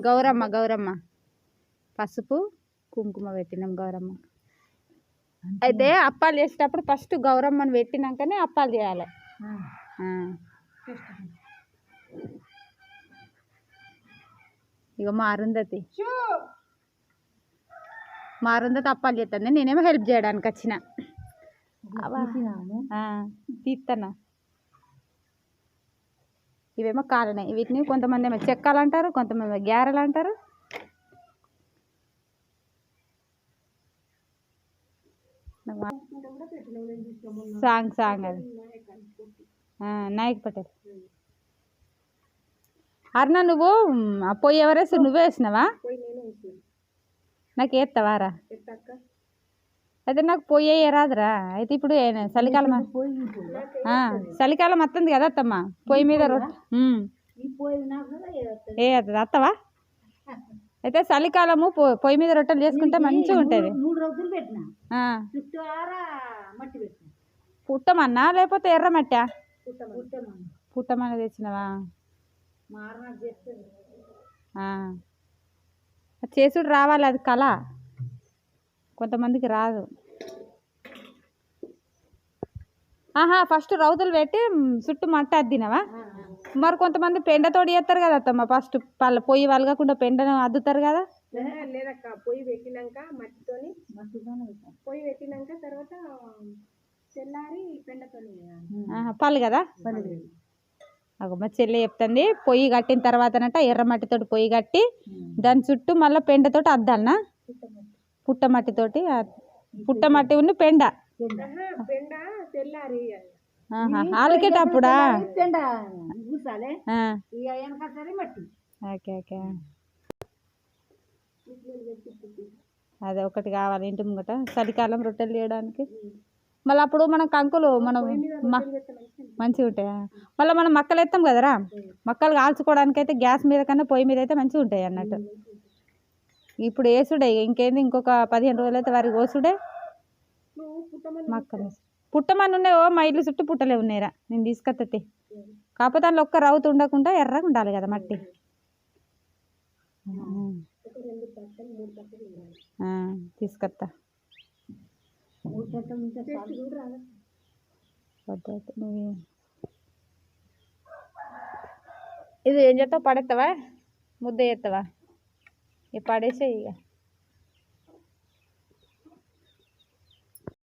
గౌరమ్మ గౌరమ్మ పసుపు కుంకుమ పెట్టినాం గౌరమ్మ. అయితే అప్పాలు చేసేటప్పుడు ఫస్ట్ గౌరమ్మని పెట్టినాకనే అప్పాలు చేయాలి. ఇక మా అరుంధతి అప్పాలు చేస్తుంది, నేనేమో హెల్ప్ చేయడానికి వచ్చిన. తీస్తానా ఇవేమో కాలనే, వీటిని కొంతమంది ఏమో చెక్కలు అంటారు, కొంతమంది గ్యారెలు అంటారు. సాంగ్ అది నాయక్ పటేల్. అరుణ నువ్వు పొయ్యి ఎవరేసి నువ్వే వేసినావా? నాకు వేస్తావారా? అయితే నాకు పొయ్యి రాదురా. అయితే ఇప్పుడు చలికాలం చలికాలం వస్తుంది కదా అత్తమ్మ, పొయ్యి మీద ఏ అత్తవా? అయితే చలికాలము పొయ్యి మీద రొట్టెలు చేసుకుంటే మంచిగా ఉంటుంది. పుట్టమన్నా లేకపోతే ఎర్రమట్టా? పుట్టమన్న తెచ్చినవా? చేసుడు రావాలి, అది కళ, కొంతమందికి రాదు. ఫస్ట్ రౌతులు పెట్టి చుట్టూ మట్ట అద్దినవా? మరి కొంతమంది పెండతోటి చేస్తారు కదా అత్తమ్మ, ఫస్ట్ పొయ్యి వలగకుండా పెండను అద్దుతారు కదా. లేదక్క, పొయ్యి పెట్టినాక మట్టితోని పొయ్యి పెట్టినాక తర్వాత తెల్లారి పెండతోని పళ్ళు కదా. మా చెల్లి చెప్తుంది, పొయ్యి కట్టిన తర్వాతనట ఎర్రమట్టితోటి పొయ్యి కట్టి దాని చుట్టూ మళ్ళీ పెండతోటి అద్దాలనా? పుట్టమట్టితోటి, పుట్టమట్టి ఉన్న పెండ తెల్లారి ఆలికేటప్పుడా? ఓకే ఓకే, అదే ఒకటి కావాలి ఇంటి ముంగట చలికాలం రొట్టెలు చేయడానికి. మళ్ళీ అప్పుడు మనం కంకులు మనం మంచిగా ఉంటాయా? మళ్ళీ మనం మక్కలు ఎత్తాం కదరా, మక్కలు కాల్చుకోవడానికి అయితే గ్యాస్ మీద కన్నా పొయ్యి మీద అయితే మంచిగా ఉంటాయి అన్నట్టు. ఇప్పుడు వేసుడే ఇంకేంది, ఇంకొక 15 రోజులు అయితే వారికి కోసుడే. మక్కలు పుట్టమని ఉన్నాయి, మా ఇల్లు చుట్టూ పుట్టలే ఉన్నాయిరా, నేను తీసుకొస్తే. కాకపోతే అందులో ఒక్క రౌతు ఉండకుండా ఎర్రగా ఉండాలి కదా మట్టి. తీసుకొస్తా. ఇది ఏం చేస్తావు? పడేస్తావా? ముద్ద చేస్తావా? ఇక పడేసే ఇక.